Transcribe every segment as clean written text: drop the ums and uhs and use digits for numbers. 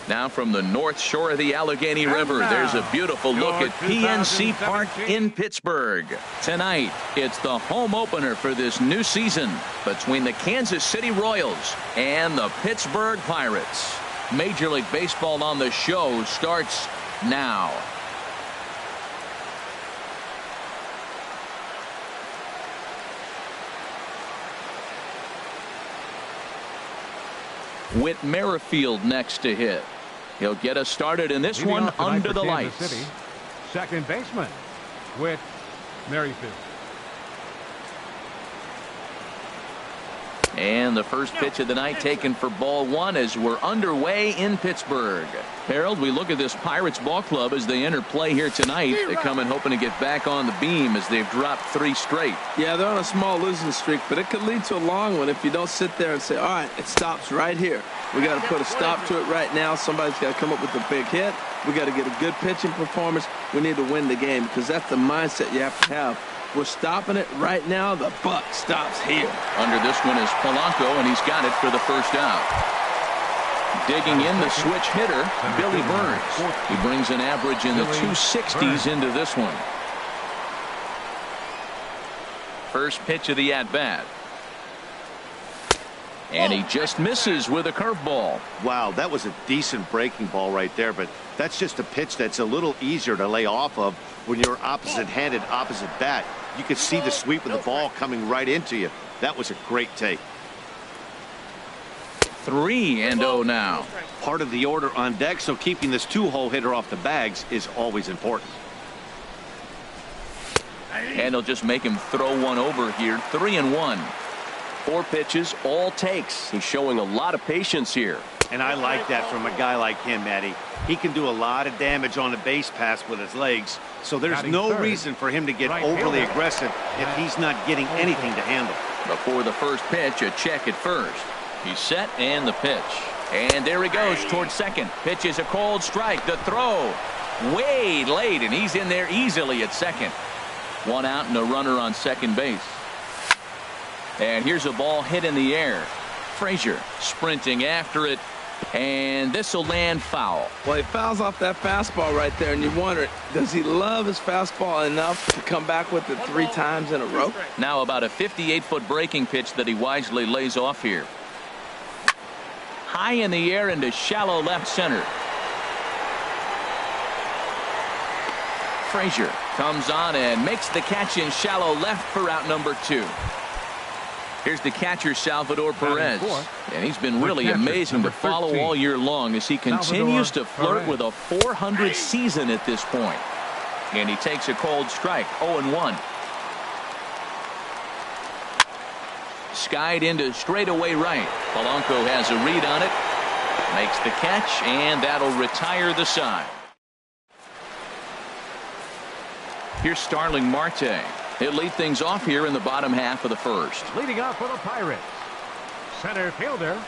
Now from the north shore of the Allegheny River, there's a beautiful look at PNC Park in Pittsburgh. Tonight, it's the home opener for this new season between the Kansas City Royals and the Pittsburgh Pirates. Major League Baseball on the show starts now. Whit Merrifield next to hit. He'll get us started in this one under the lights. City, second baseman, Whit Merrifield. And the first pitch of the night taken for ball one as we're underway in Pittsburgh. Harold, we look at this Pirates ball club as they enter play here tonight. They come in hoping to get back on the beam as they've dropped 3 straight. Yeah, they're on a small losing streak, but it could lead to a long one if you don't sit there and say, all right, it stops right here. We got to put a stop to it right now. Somebody's got to come up with a big hit. We got to get a good pitching performance. We need to win the game because that's the mindset you have to have. We're stopping it right now. The buck stops here. Under this one is Polanco, and he's got it for the first out. Digging in the switch hitter, Billy Burns. He brings an average in the 260s into this one. First pitch of the at-bat. And he just misses with a curveball. Wow, that was a decent breaking ball right there, but that's just a pitch that's a little easier to lay off of when you're opposite-handed, opposite bat. You could see the sweep of the ball coming right into you. That was a great take. 3-0 now. Part of the order on deck, so keeping this 2-hole hitter off the bags is always important. And he'll just make him throw one over here. 3-1. 4 pitches, all takes. He's showing a lot of patience here. And I like that from a guy like him, Matty. He can do a lot of damage on a base pass with his legs, so there's no reason for him to get overly aggressive if he's not getting anything to handle. Before the first pitch, a check at first. He's set and the pitch. And there he goes towards second. Pitch is a cold strike. The throw way late, and he's in there easily at second. 1 out and a runner on second base. And here's a ball hit in the air. Frazier sprinting after it, and this will land foul. Well, he fouls off that fastball right there, and you wonder, does he love his fastball enough to come back with it 3 times in a row? Now about a 58-foot breaking pitch that he wisely lays off here. High in the air into shallow left center. Frazier comes on and makes the catch in shallow left for out number 2. Here's the catcher, Salvador Perez. And he's been really amazing to follow all year long as he continues to flirt with a .400 season at this point. And he takes a cold strike, 0-1. Skied into straightaway right. Polanco has a read on it. Makes the catch, and that'll retire the side. Here's Starling Marte. He'll lead things off here in the bottom half of the first. Leading off for the Pirates, center fielder.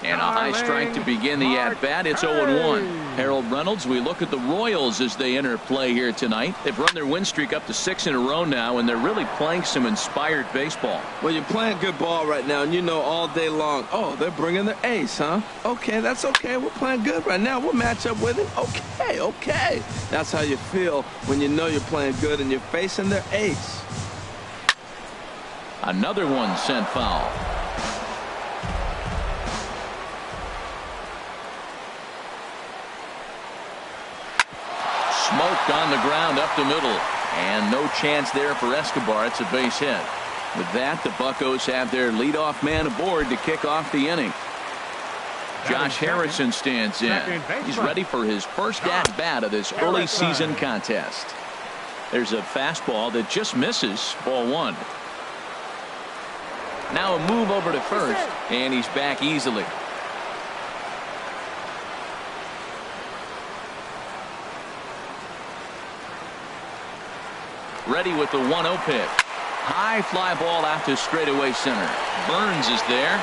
And a high strike to begin the at-bat. It's 0-1. Harold Reynolds, we look at the Royals as they enter play here tonight. They've run their win streak up to 6 in a row now, and they're really playing some inspired baseball. Well, you're playing good ball right now, and you know all day long, oh, they're bringing their ace, huh? Okay, that's okay. We're playing good right now. We'll match up with it. Okay, okay. That's how you feel when you know you're playing good and you're facing their ace. Another one sent foul. Smoked on the ground up the middle, and no chance there for Escobar. It's a base hit. With that, the Buccos have their leadoff man aboard to kick off the inning. Josh Harrison stands in. He's ready for his first at-bat of this early season contest. There's a fastball that just misses, ball one. Now a move over to first, and he's back easily. Ready with the 1-0 pitch. High fly ball out to straightaway center. Burns is there.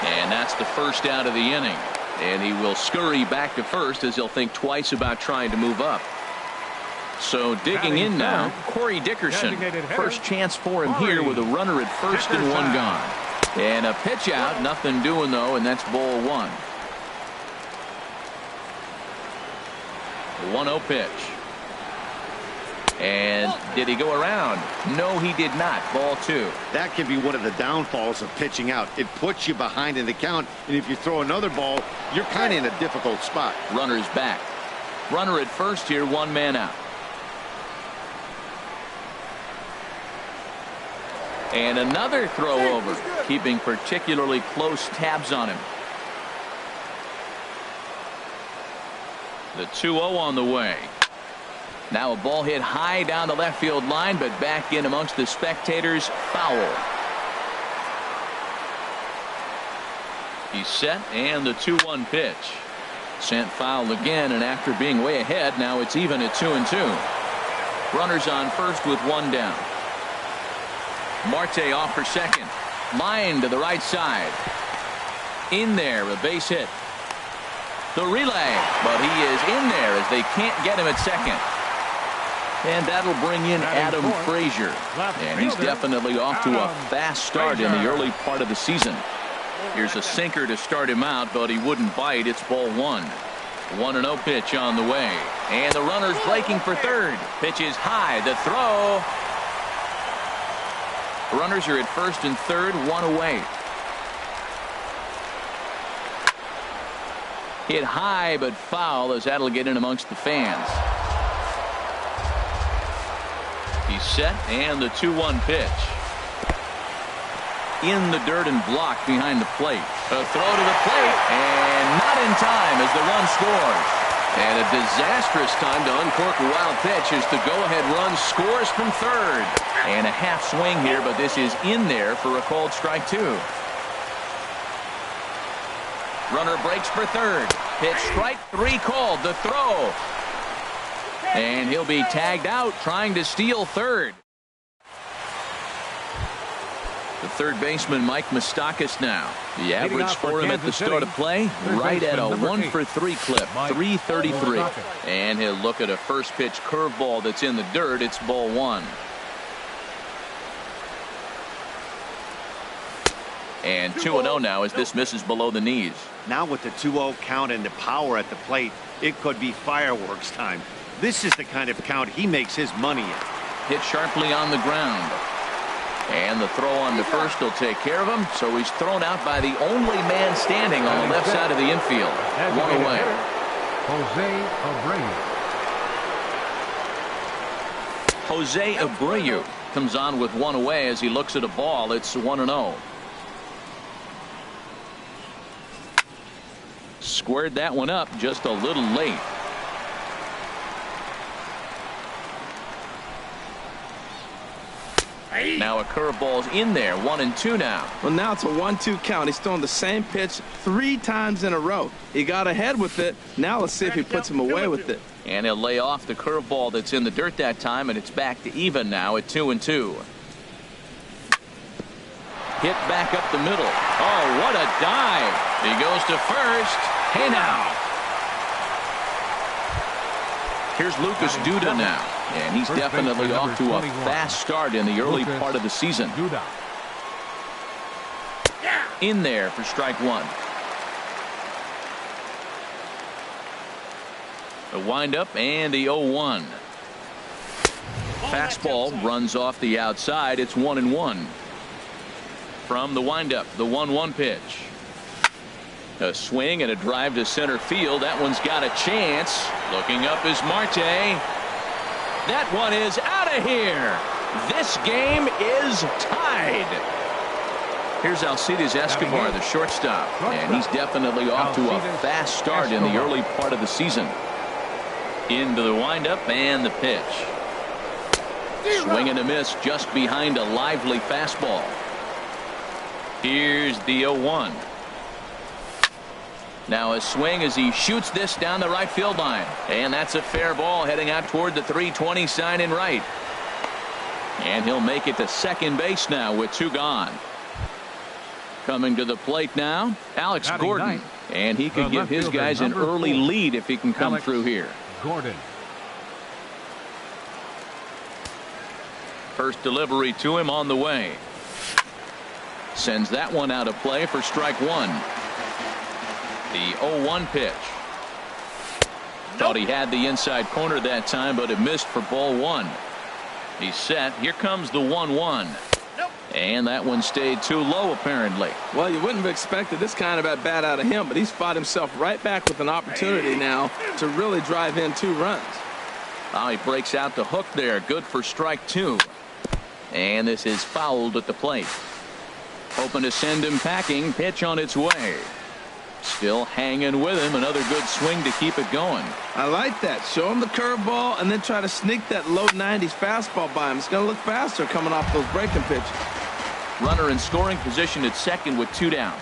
And that's the first out of the inning. And he will scurry back to first as he'll think twice about trying to move up. So digging in now, Corey Dickerson. First chance for him here with a runner at first and one gone. And a pitch out, nothing doing though, and that's ball one. 1-0 pitch. And did he go around? No, he did not. Ball two. That can be one of the downfalls of pitching out. It puts you behind in the count, and if you throw another ball, you're kind of in a difficult spot. Runner's back. Runner at first here, one man out. And another throw over, keeping particularly close tabs on him. The 2-0 on the way. Now a ball hit high down the left field line, but back in amongst the spectators. Foul. He's set, and the 2-1 pitch. Sent foul again, and after being way ahead, now it's even at 2-2. Runners on first with one down. Marte off for second. Line to the right side. In there, a base hit. The relay, but he is in there as they can't get him at second. And that'll bring in Adam Frazier. And he's definitely off to a fast start in the early part of the season. Here's a sinker to start him out, but he wouldn't bite. It's ball one. 1-0 pitch on the way. And the runner's breaking for third. Pitch is high. The throw. Runners are at first and third, one away. Hit high but foul as that'll get in amongst the fans. He's set, and the 2-1 pitch. In the dirt and blocked behind the plate. A throw to the plate, and not in time as the run scores. And a disastrous time to uncork a wild pitch as the go-ahead run scores from third. And a half swing here, but this is in there for a called strike two. Runner breaks for third. Pitch strike three called. The throw. And he'll be tagged out trying to steal third. The third baseman, Mike Moustakas now. The average for him at the start of play, right at a 1-for-3 clip, 333. And he'll look at a first pitch curveball that's in the dirt. It's ball one. And 2-0 now as this misses below the knees. Now with the 2-0 count and the power at the plate, it could be fireworks time. This is the kind of count he makes his money in. Hit sharply on the ground. And the throw on to first will take care of him. So he's thrown out by the only man standing on the left side of the infield. One away. Jose Abreu comes on with one away as he looks at a ball. It's 1-0. Squared that one up just a little late. Now a curveball's in there. 1-2 now. Well, now it's a 1-2 count. He's throwing the same pitch 3 times in a row. He got ahead with it. Now let's see if he puts him away with it. And he'll lay off the curveball that's in the dirt that time, and it's back to even now at 2-2. Hit back up the middle. Oh, what a dive. He goes to first. Hey now. Here's Lucas Duda now, and he's definitely off to a fast start in the early part of the season. In there for strike one. The windup and the 0-1. Fastball runs off the outside. It's 1-1. From the windup, the 1-1 pitch. A swing and a drive to center field. That one's got a chance. Looking up is Marte. That one is out of here. This game is tied. Here's Alcides Escobar, the shortstop, and he's definitely off to a fast start in the early part of the season. Into the windup and the pitch. Swing and a miss just behind a lively fastball. Here's the 0-1. Now a swing as he shoots this down the right field line. And that's a fair ball heading out toward the 320 sign in right. And he'll make it to second base now with two gone. Coming to the plate now, Alex Gordon. And he could give his guys an early lead if he can come through here. Gordon. First delivery to him on the way. Sends that one out of play for strike one. The 0-1 pitch. Thought he had the inside corner that time, but it missed for ball one. He's set. Here comes the 1-1. And that one stayed too low, apparently. Well, you wouldn't have expected this kind of at bat out of him, but he's fought himself right back with an opportunity now to really drive in 2 runs. He breaks out the hook there. Good for strike two. And this is fouled at the plate. Hoping to send him packing. Pitch on its way. Still hanging with him. Another good swing to keep it going. I like that. Show him the curveball and then try to sneak that low 90s fastball by him. It's going to look faster coming off those breaking pitches. Runner in scoring position at second with 2 down.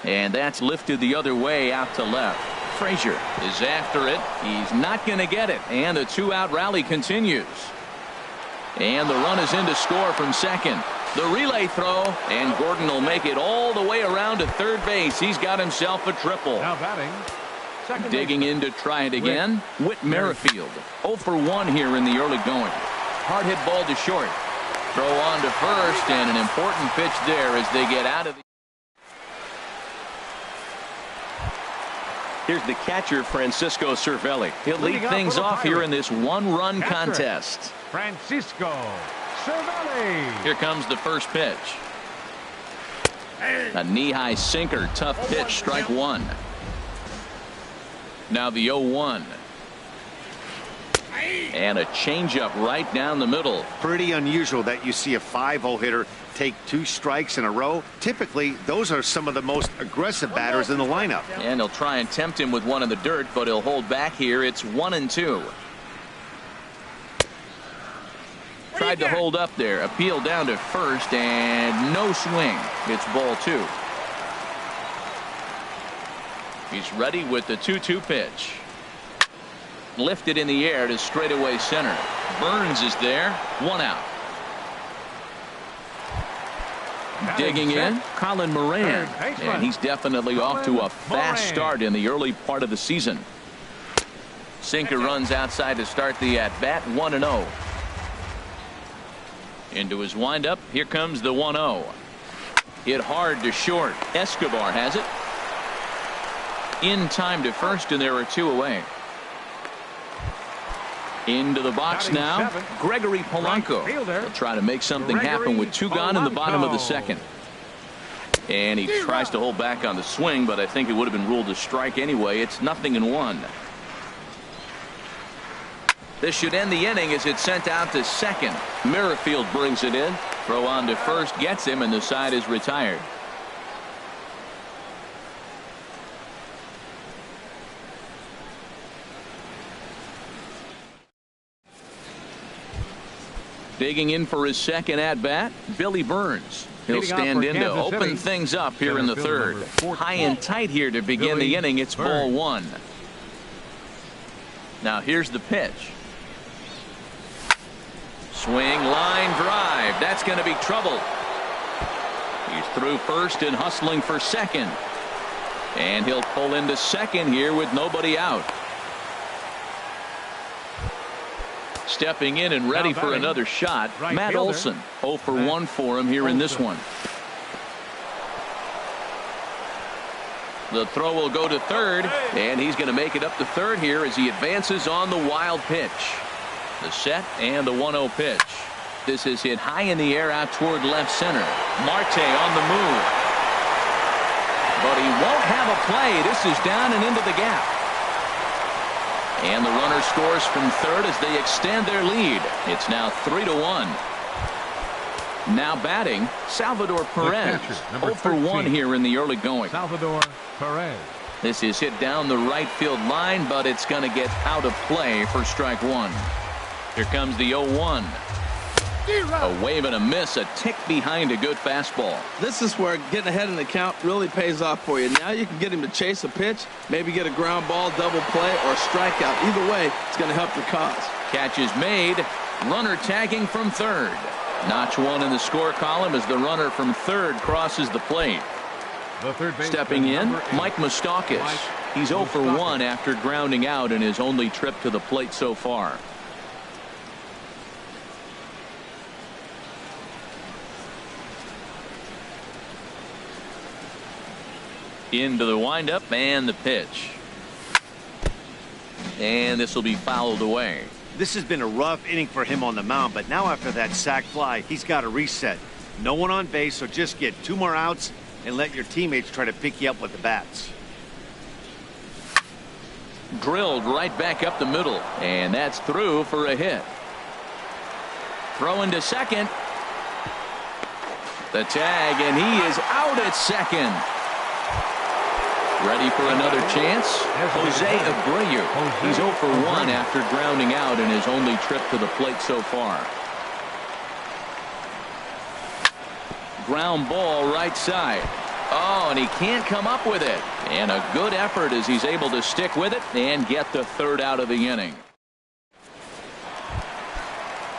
And that's lifted the other way out to left. Frazier is after it. He's not going to get it. And the 2-out rally continues. And the run is in to score from second. The relay throw, and Gordon will make it all the way around to third base. He's got himself a triple. Now batting. Second Digging in to try it again. Whit Merrifield. 0 for 1 here in the early going. Hard hit ball to short. Throw on to first, and an important pitch there as they get out of the. Here's the catcher, Francisco Cervelli. He'll lead things off here in this 1-run contest. Francisco Cervelli. Here comes the first pitch. A knee-high sinker, tough pitch, strike one. Now the 0-1. And a changeup right down the middle. Pretty unusual that you see a 5-0 hitter take 2 strikes in a row. Typically, those are some of the most aggressive batters in the lineup. And he'll try and tempt him with one in the dirt, but he'll hold back here. It's 1-2. Tried to hold up there. Appeal down to first, and no swing. It's ball 2. He's ready with the 2-2 pitch. Lifted in the air to straightaway center. Burns is there. 1 out. Digging in, Colin Moran. And he's definitely off to a fast start in the early part of the season. Sinker runs outside to start the at-bat. 1-0. Into his windup. Here comes the 1-0. Hit hard to short. Escobar has it. In time to first, and there are 2 away. Into the box now. Gregory Polanco will try to make something happen with 2 gone in the bottom of the second. And he tries to hold back on the swing, but I think it would have been ruled a strike anyway. It's 0-1. This should end the inning as it's sent out to second. Merrifield brings it in. Throw on to first gets him, and the side is retired. Digging in for his second at-bat, Billy Burns. He'll stand in to open things up here in the third. High and tight here to begin the inning. It's ball 1. Now here's the pitch. Swing, line drive. That's going to be trouble. He's through first and hustling for second. And he'll pull into second here with nobody out. Stepping in and ready for another shot, right Matt fielder. Olson. 0 for 1 for him here in this one. The throw will go to third, and he's going to make it up to third here as he advances on the wild pitch. The set and the 1-0 pitch. This is hit high in the air out toward left center. Marte on the move. But he won't have a play. This is down and into the gap. And the runner scores from third as they extend their lead. It's now 3-1. Now batting, Salvador Perez. catcher, 0 for 1 13. here in the early going. Salvador Perez. This is hit down the right field line, but it's going to get out of play for strike one. Here comes the 0-1. A wave and a miss, a tick behind a good fastball. This is where getting ahead in the count really pays off for you. Now you can get him to chase a pitch, maybe get a ground ball, double play, or a strikeout. Either way, it's going to help your cause. Catch is made. Runner tagging from third. Notch one in the score column as the runner from third crosses the plate. The third baseman, Stepping in, number 8, Mike Moustakas. Mike He's 0 for 1 Moustakas. after grounding out in his only trip to the plate so far. Into the windup and the pitch. And this will be fouled away. This has been a rough inning for him on the mound, but now after that sac fly, he's got to reset. No one on base, so just get 2 more outs and let your teammates try to pick you up with the bats. Drilled right back up the middle, and that's through for a hit. Throw into second. The tag, and he is out at second. Ready for another chance? Jose Abreu. He's 0 for 1 after grounding out in his only trip to the plate so far. Ground ball right side. Oh, and he can't come up with it. And a good effort as he's able to stick with it and get the third out of the inning.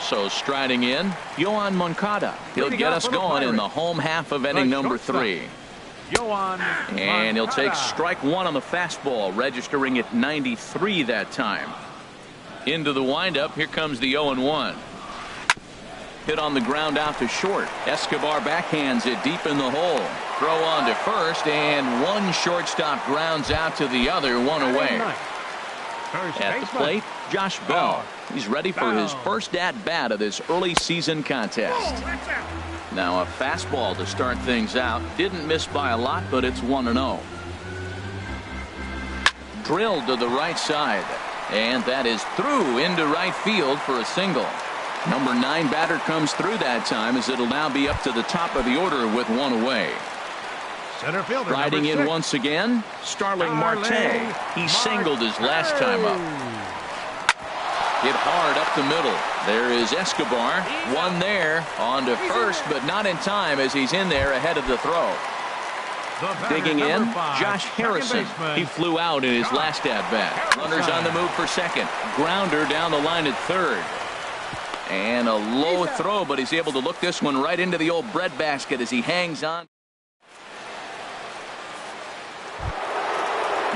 So striding in, Yoan Moncada. He'll get us going in the home half of inning number 3. Yoan And he'll take Moncada. strike one on the fastball, registering at 93 that time. Into the windup, here comes the 0-1. Hit on the ground out to short. Escobar backhands it deep in the hole. Throw on to first, and one shortstop grounds out to the other, one away. First At the baseman. plate, Josh Bell. He's ready for his first at-bat of this early season contest. Now a fastball to start things out. Didn't miss by a lot, but it's 1-0. Drilled to the right side. And that is through into right field for a single. Number 9 batter comes through that time as it'll now be up to the top of the order with one away. Center fielder, Riding number in 6. once again, Starling Marte. He singled his last time up. Hit hard up the middle. There is Escobar. One there. On to first, but not in time as he's in there ahead of the throw. The batter, Digging in, number 5, Josh second Harrison. baseman. He flew out in his last at-bat. Runners on the move for second. Grounder down the line at third. And a low throw, but he's able to look this one right into the old breadbasket as he hangs on.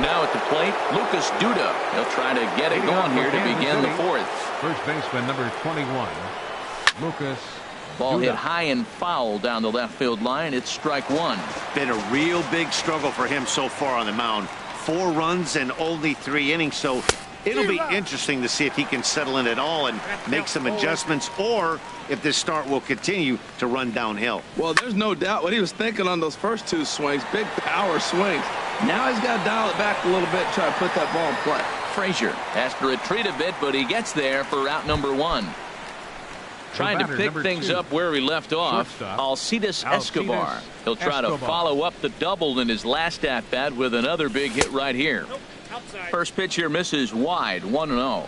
Now at the plate, Lucas Duda. He'll try to get it going here to begin the fourth. First baseman, number 21, Lucas Ball Duda. hit high and foul down the left field line. It's strike one. Been a real big struggle for him so far on the mound. 4 runs and only 3 innings, so it'll be interesting to see if he can settle in at all and make some adjustments, or if this start will continue to run downhill. Well, there's no doubt what he was thinking on those first 2 swings. Big power swings. Now he's got to dial it back a little bit and try to put that ball in play. Frazier has to retreat a bit, but he gets there for out number 1. Trying to batter, pick number things 2, up where he left off. shortstop, Alcides Escobar. Alcides He'll try to Escobar. follow up the double in his last at-bat with another big hit right here. First pitch here misses wide, 1-0.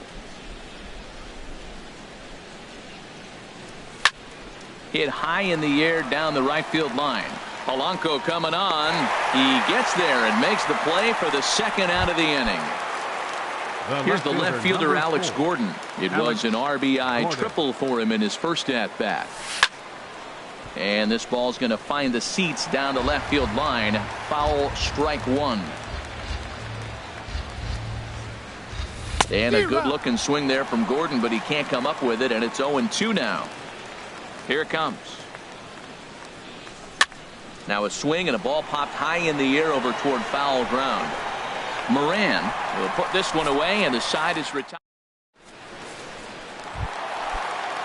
Hit high in the air down the right field line. Polanco coming on. He gets there and makes the play for the second out of the inning. Here's the left fielder, number Alex 4. Gordon. It was an RBI Gordon. triple for him in his first at-bat. And this ball's going to find the seats down the left field line. Foul, strike 1. And a good-looking swing there from Gordon, but he can't come up with it, and it's 0-2 now. Here it comes. Now a swing and a ball popped high in the air over toward foul ground. Moran will put this one away, and the side is retired.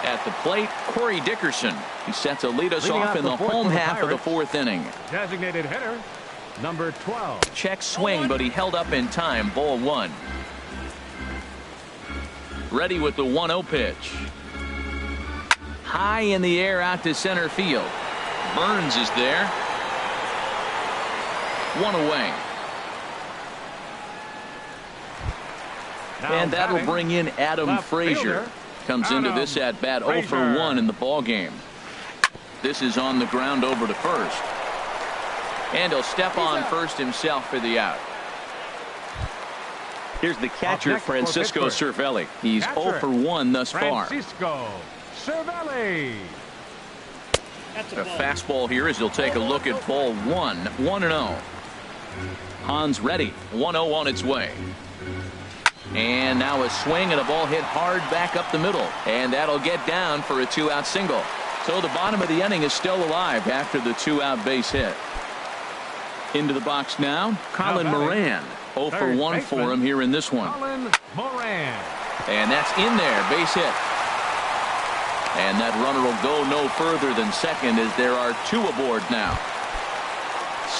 At the plate, Corey Dickerson. He set to lead us off in the home half of the fourth inning. Designated hitter, number 12. Check swing, but he held up in time. Ball 1. Ready with the 1-0 pitch. High in the air out to center field. Burns is there. One away. And that'll bring in Adam Frazier. Comes into this at bat 0 for 1 in the ball game. This is on the ground over to first. And he'll step on first himself for the out. Here's the catcher, Francisco Cervelli. He's 0 for 1 thus far. Francisco Cervelli. A fastball here as he'll take a look at ball 1. 1-0. Hans ready. 1-0 on its way. And now a swing and a ball hit hard back up the middle. And that'll get down for a 2-out single. So the bottom of the inning is still alive after the 2-out base hit. Into the box now, Colin Moran. 0 for 1 for him here in this one. Colin Moran. And that's in there, base hit. And that runner will go no further than second as there are 2 aboard now.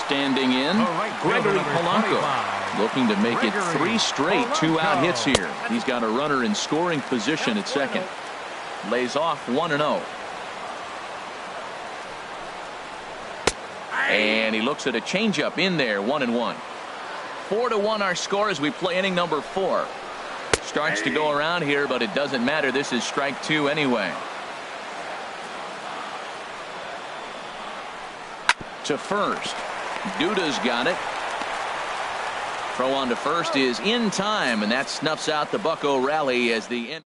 Standing in, Gregory Polanco, looking to make it 3 straight 2-out hits here. He's got a runner in scoring position at second. Lays off 1-0. And he looks at a changeup in there, 1-1. 4-1 our score as we play inning number 4. Starts to go around here, but it doesn't matter. This is strike 2 anyway. To first. Duda's got it. Throw on to first is in time, and that snuffs out the Bucco rally as the end.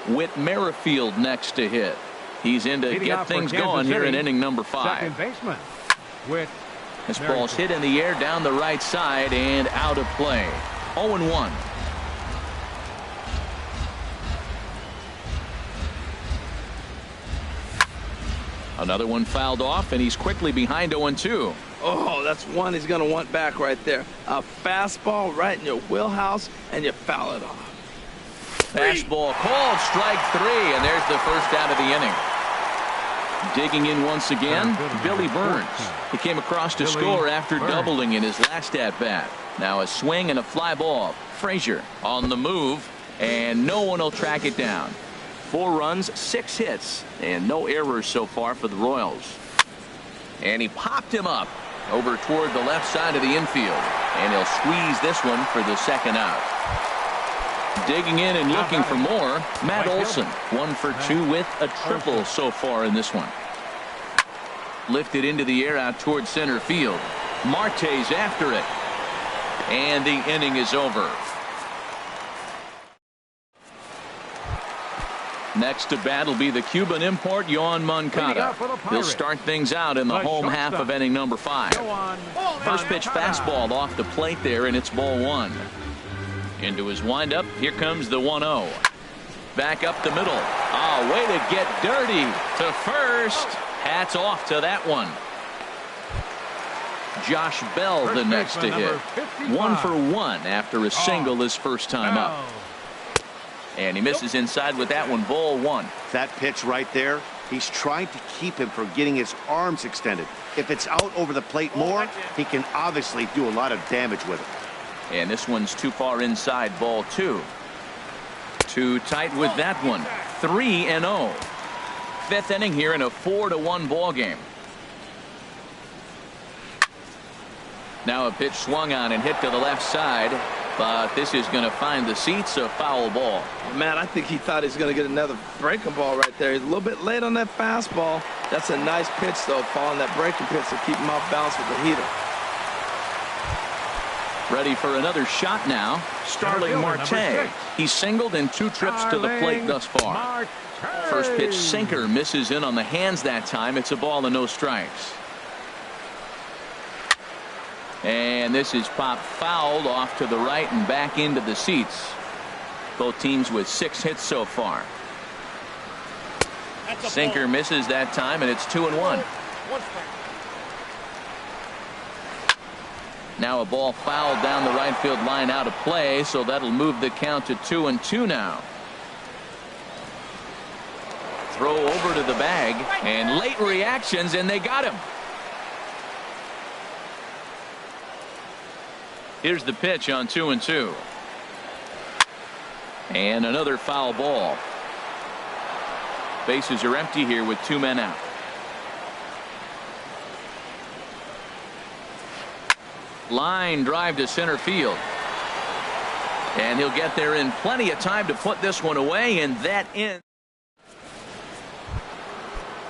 Whit Merrifield next to hit. He's in to get things going here in inning number 5. Second baseman. Whit This ball's hit in the air down the right side and out of play. 0-1. Another one fouled off, and he's quickly behind 0-2. Oh, that's one he's going to want back right there. A fastball right in your wheelhouse, and you foul it off. Fastball called, strike 3, and there's the first out of the inning. Digging in once again, Billy Burns. He came across to score after doubling in his last at-bat. Now a swing and a fly ball. Frazier on the move, and no one will track it down. 4 runs, 6 hits, and no errors so far for the Royals. And he popped him up over toward the left side of the infield, and he'll squeeze this one for the second out. Digging in and looking for more, Matt Olson. 1 for 2 with a triple so far in this one. Lifted into the air out toward center field. Marte's after it. And the inning is over. Next to bat will be the Cuban import, Yoan Moncada. He'll start things out in the home half of inning number 5. First pitch fastball off the plate there, and it's ball 1. Into his windup, here comes the 1-0. Back up the middle. Oh, way to get dirty to first. Hats off to that one. Josh Bell the next to hit. 1 for 1 after a single his first time up. And he misses inside with that one, ball 1. That pitch right there, he's trying to keep him from getting his arms extended. If it's out over the plate more, he can obviously do a lot of damage with it. And this one's too far inside, ball 2. Too tight with that one. 3-0. 5th inning here in a 4-1 ball game. Now a pitch swung on and hit to the left side, but this is going to find the seats, a foul ball. Man, I think he thought he was going to get another breaking ball right there. He's a little bit late on that fastball. That's a nice pitch, though, following that breaking pitch to keep him off balance with the heater. Ready for another shot now. Starling Marte. He's singled in 2 trips to the plate thus far. First pitch sinker misses in on the hands that time. It's a ball and no strikes. And And this is popped fouled off to the right and back into the seats. Both teams with 6 hits so far. Sinker misses that time, and it's 2-1. Now a ball fouled down the right field line out of play, so that'll move the count to 2-2 now. Throw over to the bag, and late reactions, and they got him. Here's the pitch on 2-2. And another foul ball. Bases are empty here with 2 men out. Line drive to center field. And he'll get there in plenty of time to put this one away, and that ends.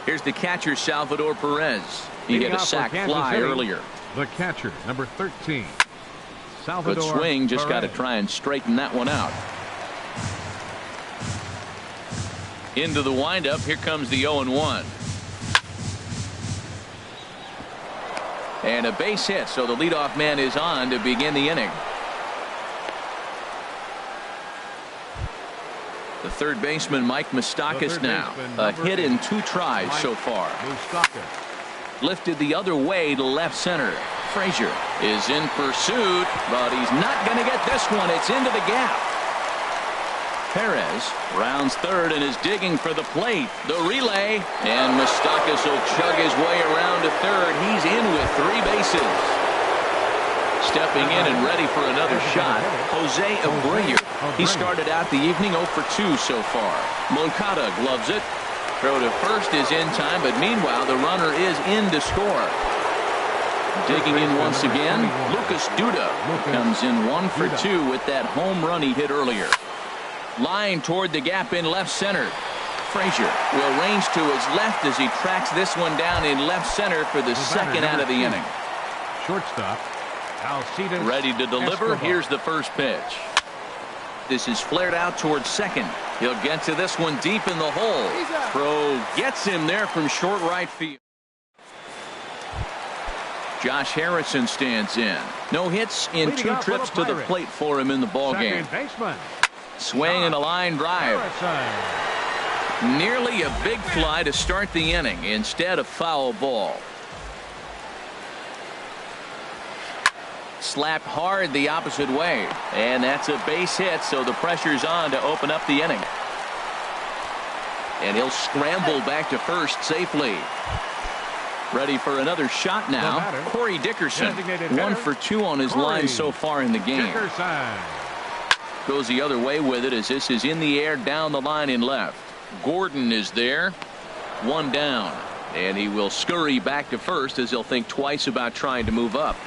Here's the catcher, Salvador Perez. He hit a sac fly earlier. The catcher, number 13, Salvador Good swing, just got to Perez. try and straighten that one out. Into the windup, here comes the 0-1. And a base hit, so the leadoff man is on to begin the inning. The third baseman, Mike Moustakas, now. A hit in 2 tries so far. Moustakas. Lifted the other way to left center. Frazier is in pursuit, but he's not going to get this one. It's into the gap. Perez rounds third and is digging for the plate. The relay, and Moustakas will chug his way around to third. He's in with 3 bases. Stepping in and ready for another shot, Jose Abreu. He started out the evening 0 for 2 so far. Moncada gloves it. Throw to first is in time, but meanwhile the runner is in to score. Digging in once again, Lucas Duda comes in 1 for 2 with that home run he hit earlier. Line toward the gap in left center. Frazier will range to his left as he tracks this one down in left center for the second out of the inning. Shortstop, Alcides Ready to deliver. Escobar. Here's the first pitch. This is flared out towards second. He'll get to this one deep in the hole. Throw gets him there from short right field. Josh Harrison stands in. No hits in Leading 2 off trips for to the the Pirates. plate for him in the ball game. Second baseman, Swing and a line drive. Harrison. Nearly a big fly to start the inning. Instead, a foul ball. Slapped hard the opposite way. And that's a base hit, so the pressure's on to open up the inning. And he'll scramble back to first safely. Ready for another shot now. Corey Dickerson. 1 for 2 on his line so far in the game. Dickerson. Goes the other way with it as this is in the air down the line in left. Gordon is there. 1 down. And he will scurry back to first as he'll think twice about trying to move up.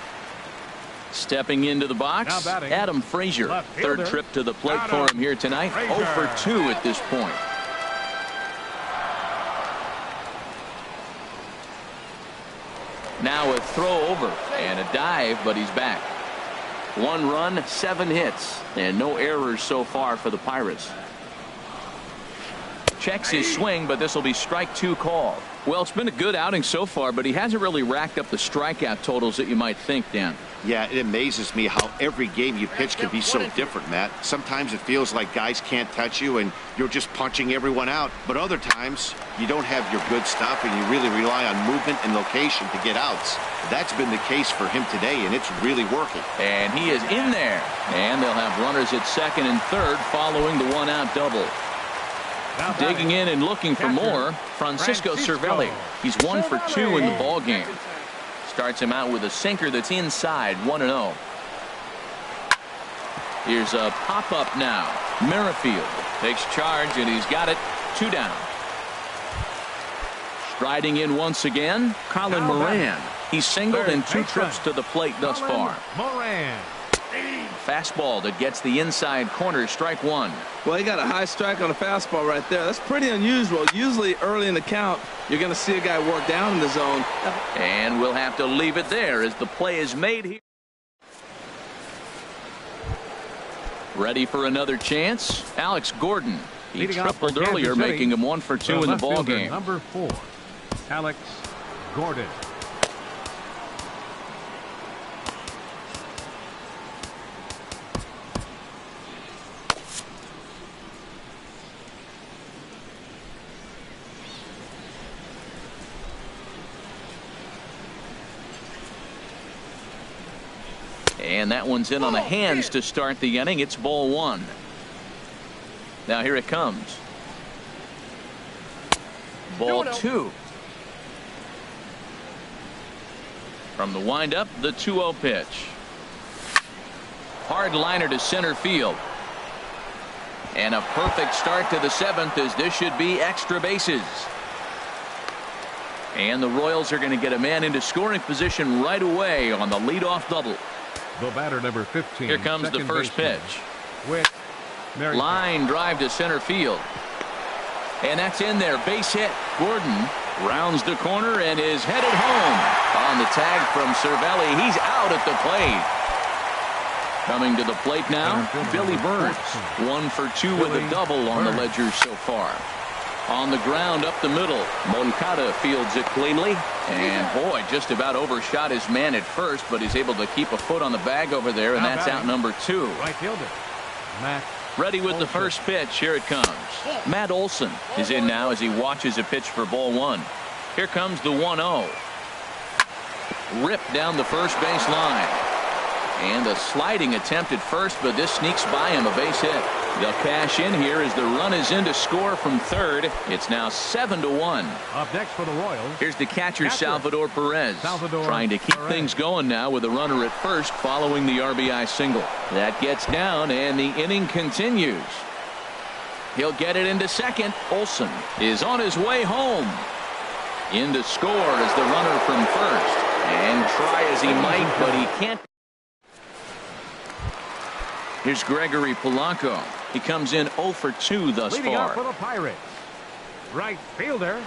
Stepping into the box, Now batting, Adam Frazier. left Third fielder, trip to the plate Adam for him here tonight. Frazier. 0 for 2 at this point. Now a throw over and a dive, but he's back. 1 run, 7 hits, and no errors so far for the Pirates. Checks his swing, but this will be strike 2 call. Well, it's been a good outing so far, but he hasn't really racked up the strikeout totals that you might think, Dan. Yeah, it amazes me how every game you pitch can be so different, Matt. Sometimes it feels like guys can't touch you and you're just punching everyone out. But other times you don't have your good stuff and you really rely on movement and location to get outs. That's been the case for him today, and it's really working. And he is in there. And they'll have runners at second and third following the 1-out double. Now Digging in and looking for more, Francisco Cervelli. He's 1 for 2 in the ball game. Starts him out with a sinker that's inside, 1-0. Here's a pop-up now. Merrifield takes charge, and he's got it. 2 down. Striding in once again, Colin Moran. He's singled in 2 trips to the plate thus far. Moran. Fastball that gets the inside corner, strike 1. Well, he got a high strike on a fastball right there. That's pretty unusual. Usually early in the count, you're going to see a guy work down in the zone. And we'll have to leave it there as the play is made here. Ready for another chance? Alex Gordon. He Leading off for tripled earlier, Kansas City, making him 1 for 2 in the left ball fielder, game. Number 4, Alex Gordon. And that one's in on the hands to start the inning. It's ball one. Now here it comes. Ball two. From the windup, the 2-0 pitch. Hard liner to center field. And a perfect start to the seventh, as this should be extra bases. And the Royals are going to get a man into scoring position right away on the leadoff double. The batter, number 15. Here comes the first pitch. Line drive to center field. And that's in there. Base hit. Gordon rounds the corner and is headed home. On the tag from Cervelli. He's out at the plate. Coming to the plate now, Billy Burns. 1 for 2 with a double on the ledger so far. On the ground up the middle, Moncada fields it cleanly. And boy, just about overshot his man at first, but he's able to keep a foot on the bag over there, and that's out number 2. Right fielder, Matt. Ready with the first pitch. Here it comes. Matt Olson is in now as he watches a pitch for ball one. Here comes the 1-0. Ripped down the first base line. And a sliding attempt at first, but this sneaks by him, a base hit. They'll cash in here as the run is in to score from third. It's now 7-1. Up next for the Royals. Here's the catcher, Salvador Perez. Trying to keep things going now with a runner at first following the RBI single. That gets down and the inning continues. He'll get it into second. Olson is on his way home. In to score as the runner from first. And try as he might, but he can't. Here's Gregory Polanco. He comes in 0 for 2 thus Leading far. up for the Pirates. Right fielder,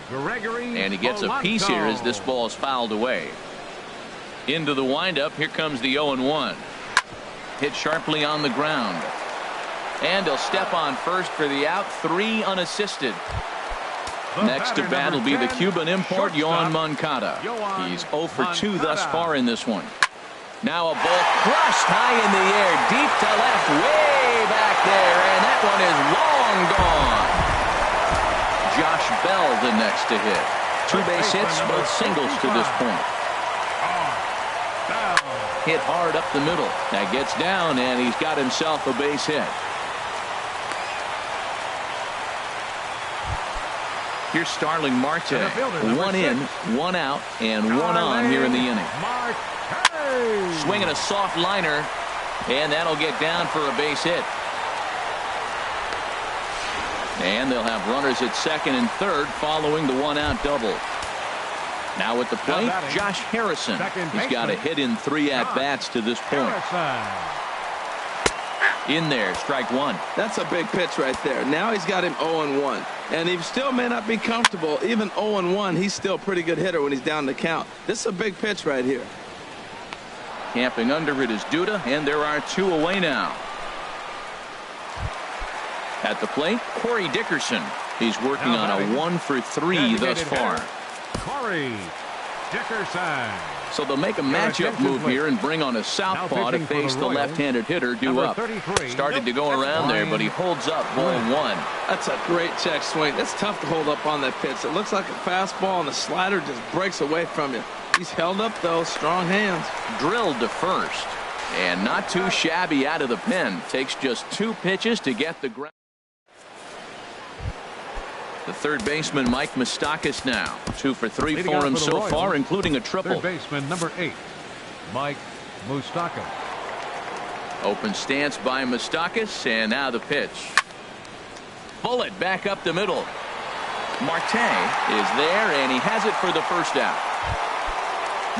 Gregory And he gets Polanco. a piece here as this ball is fouled away. Into the windup. Here comes the 0-1. Hit sharply on the ground. And he'll step on first for the out. 3 unassisted. Next to bat will be the Cuban import, Yoan Moncada. He's 0 for 2 thus far in this one. Now a ball crushed high in the air, deep to left, way back there, and that one is long gone. Josh Bell the next to hit. 2 base hits, both singles to this point. Hit hard up the middle. That gets down, and he's got himself a base hit. Here's Starling Marte. 1 in, 1 out, and 1 on here in the inning. Swinging a soft liner, and that'll get down for a base hit. And they'll have runners at second and third following the 1-out double. Now at the plate, Josh Harrison. He's got a hit in 3 at-bats to this point. In there, strike 1. That's a big pitch right there. Now he's got him 0-1. And he still may not be comfortable. Even 0-1, he's still a pretty good hitter when he's down the count. This is a big pitch right here. Camping under it is Duda, and there are 2 away now. At the plate, Corey Dickerson. He's working on a 1 for 3 thus far. Corey Dickerson. So they'll make a matchup move here and bring on a southpaw to face the left-handed hitter due up. Started to go around there, but he holds up ball 1. That's a great check swing. It's tough to hold up on that pitch. It looks like a fastball, and the slider just breaks away from you. He's held up, though. Strong hands. Drilled to first. And not too shabby out of the pen. Takes just 2 pitches to get the ground. The third baseman, Mike Moustakas, now 2 for 3 for him so far, including a triple. Third baseman, number 8, Mike Moustakas. Open stance by Moustakas, and now the pitch. Bullet back up the middle. Marte is there, and he has it for the first out.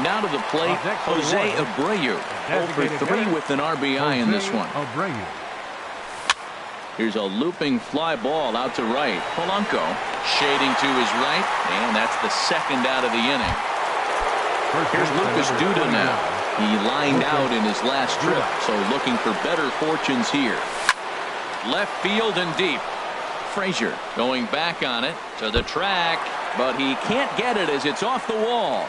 Now to the plate, Jose Abreu. 0 for 3 with an RBI in this one. Abreu. Here's a looping fly ball out to right. Polanco shading to his right, and that's the second out of the inning. Here's Lucas Duda now. He lined out in his last trip, so looking for better fortunes here. Left field and deep. Frazier going back on it to the track, but he can't get it as it's off the wall.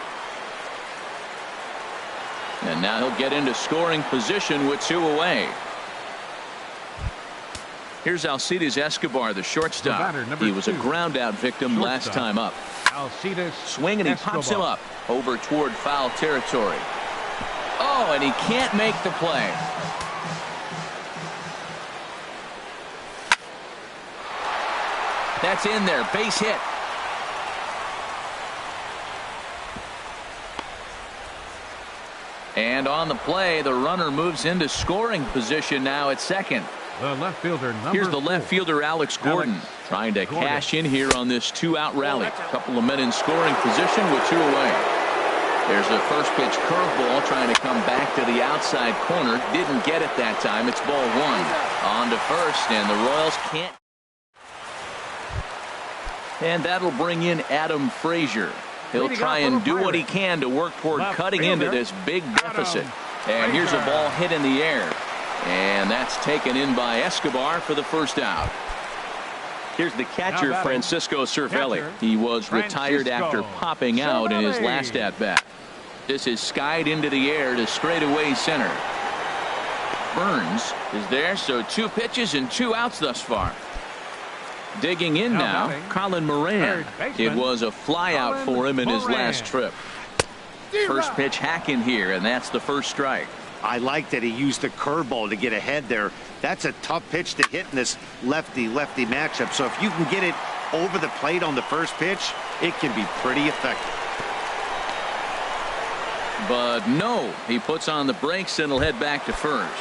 And now he'll get into scoring position with 2 away. Here's Alcides Escobar, the shortstop. He was a ground-out victim last time up. Swing, and he pops him up over toward foul territory. Oh, and he can't make the play. That's in there. Base hit. And on the play, the runner moves into scoring position now at second. The left fielder, Here's the left fielder, Alex Gordon, trying to cash in here on this two-out rally. A couple of men in scoring position with two away. There's a first pitch curveball trying to come back to the outside corner. Didn't get it that time. It's ball one. On to first, and the Royals can't. And that'll bring in Adam Frazier. He'll try and do what he can to work toward cutting into this big deficit. And here's a ball hit in the air. And that's taken in by Escobar for the first out. Here's the catcher, Francisco Cervelli. He was retired after popping out in his last at-bat. This is skied into the air to straightaway center. Burns is there, so 2 pitches and 2 outs thus far. Digging in now, Colin Moran. It was a flyout for him in his last trip. First pitch hack in here, and that's the first strike. I like that he used the curveball to get ahead there. That's a tough pitch to hit in this lefty-lefty matchup. So if you can get it over the plate on the first pitch, it can be pretty effective. But no, he puts on the brakes and will head back to first.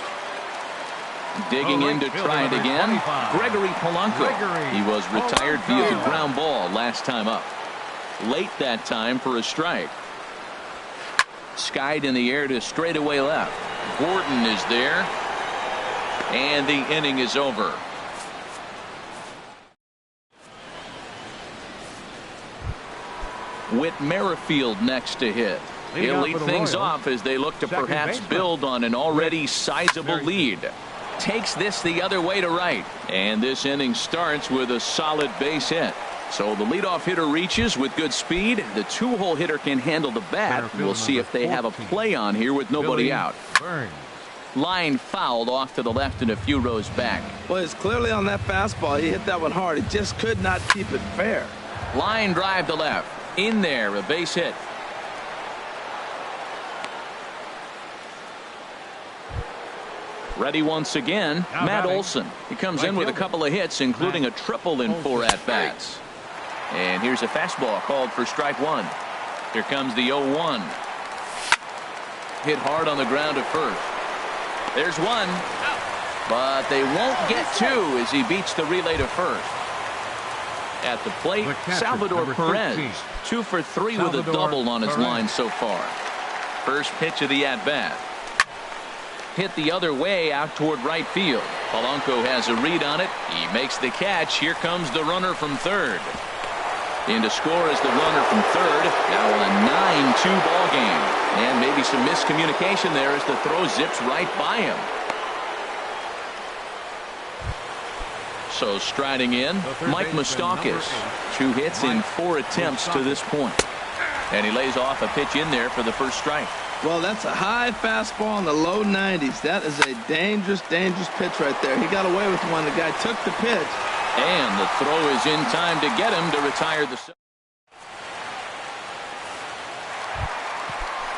Digging in to try it again, Gregory Polanco. He was retired via the ground ball last time up. Late that time for a strike. Skied in the air to straightaway left. Gordon is there. And the inning is over. Whit Merrifield next to hit. He'll lead things off as they look to perhaps build on an already sizable lead. Takes this the other way to right. And this inning starts with a solid base hit. So the leadoff hitter reaches with good speed. The 2-hole hitter can handle the bat. We'll see if they have a play on here with nobody out. Line fouled off to the left and a few rows back. Well, it's clearly on that fastball. He hit that one hard. He just could not keep it fair. Line drive to left. In there, a base hit. Ready once again, Matt Olson. He comes in with a couple of hits, including a triple in 4 at-bats. And here's a fastball called for strike 1. Here comes the 0-1. Hit hard on the ground at first. There's 1. But they won't get 2 as he beats the relay to first. At the plate, Salvador Perez. 2 for 3 with a double on his line so far. First pitch of the at-bat. Hit the other way out toward right field. Polanco has a read on it. He makes the catch. Here comes the runner from third. In to score is the runner from third. Now a 9-2 ball game. And maybe some miscommunication there as the throw zips right by him. So striding in, Mike Moustakas. 2 hits in 4 attempts to this point. And he lays off a pitch in there for the first strike. Well, that's a high fastball in the low 90s. That is a dangerous, dangerous pitch right there. He got away with one. The guy took the pitch. And the throw is in time to get him to retire the.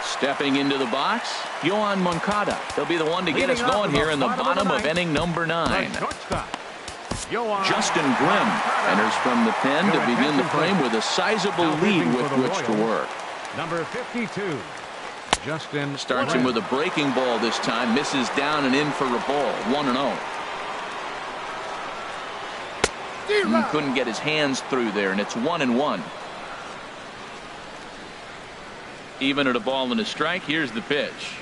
Stepping into the box, Yohan Moncada. He'll be the one to get us going here in the bottom of inning number 9. Justin Grimm enters from the pen to begin the frame with a sizable lead with which to work. Number 52. Justin starts him with a breaking ball this time, misses down and in for a ball. 1-0. Couldn't get his hands through there, and it's 1-1. Even at a ball and a strike, here's the pitch.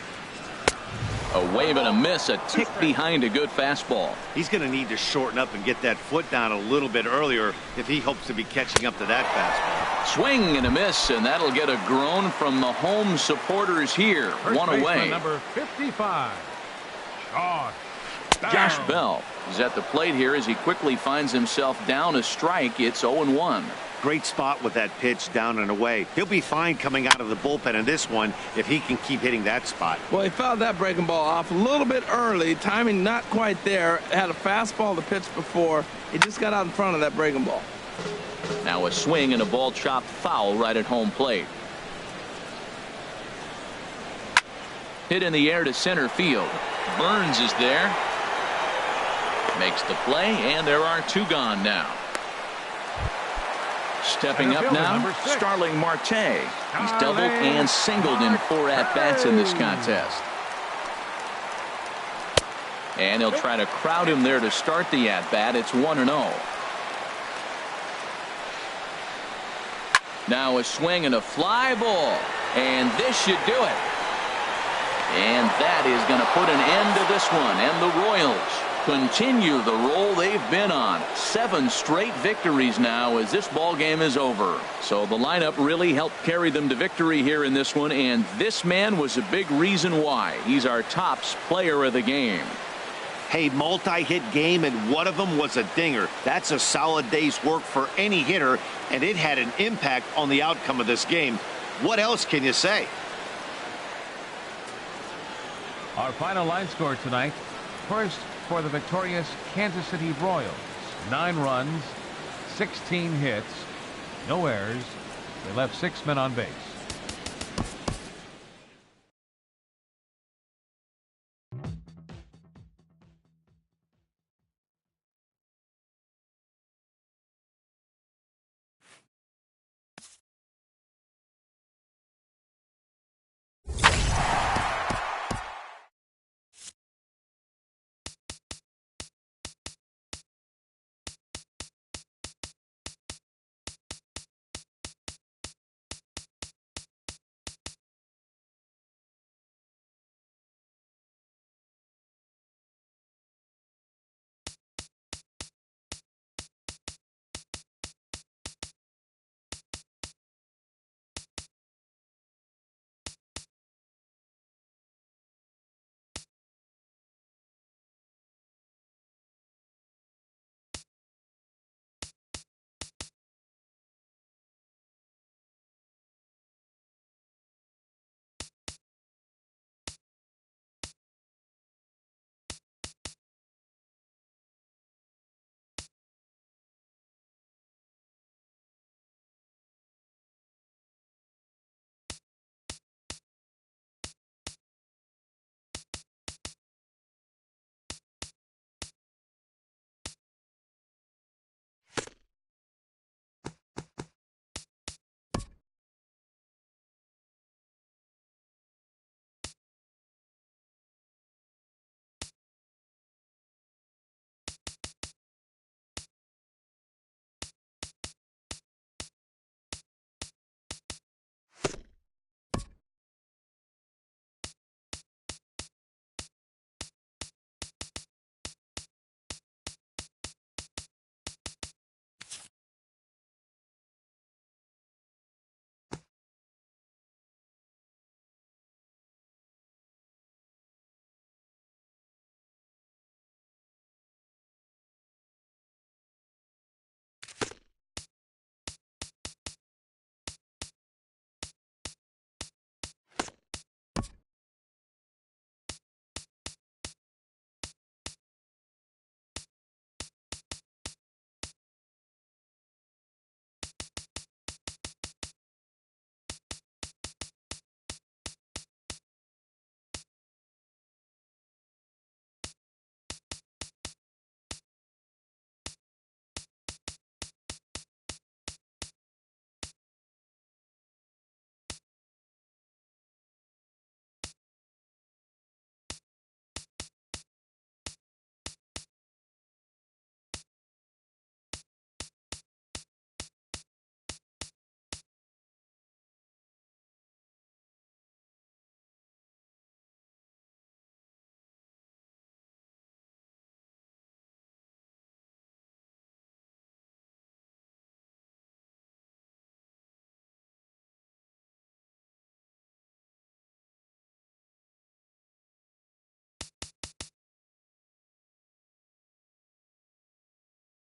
A wave and a miss, a tick behind a good fastball. He's going to need to shorten up and get that foot down a little bit earlier if he hopes to be catching up to that fastball. Swing and a miss, and that'll get a groan from the home supporters here. First 1 away. Number 55. Josh Bell is at the plate here as he quickly finds himself down a strike. It's 0-1. Great spot with that pitch down and away. He'll be fine coming out of the bullpen in this one if he can keep hitting that spot. Well, he fouled that breaking ball off a little bit early. Timing not quite there. Had a fastball to pitch before. He just got out in front of that breaking ball. Now a swing and a ball chopped foul right at home plate. hit in the air to center field. Burns is there. Makes the play, and there are 2 gone now. Stepping up now, Starling Marte. He's doubled and singled in 4 at-bats in this contest. And he'll try to crowd him there to start the at-bat. It's 1-0. Now a swing and a fly ball. And this should do it. And that is going to put an end to this one. And the Royals continue the roll they've been on. 7 straight victories now as this ball game is over. So the lineup really helped carry them to victory here in this one, and this man was a big reason why. He's our tops player of the game. Hey, multi-hit game, and one of them was a dinger. That's a solid day's work for any hitter, and it had an impact on the outcome of this game. What else can you say? Our final line score tonight. First, for the victorious Kansas City Royals, 9 runs, 16 hits, no errors. They left 6 men on base.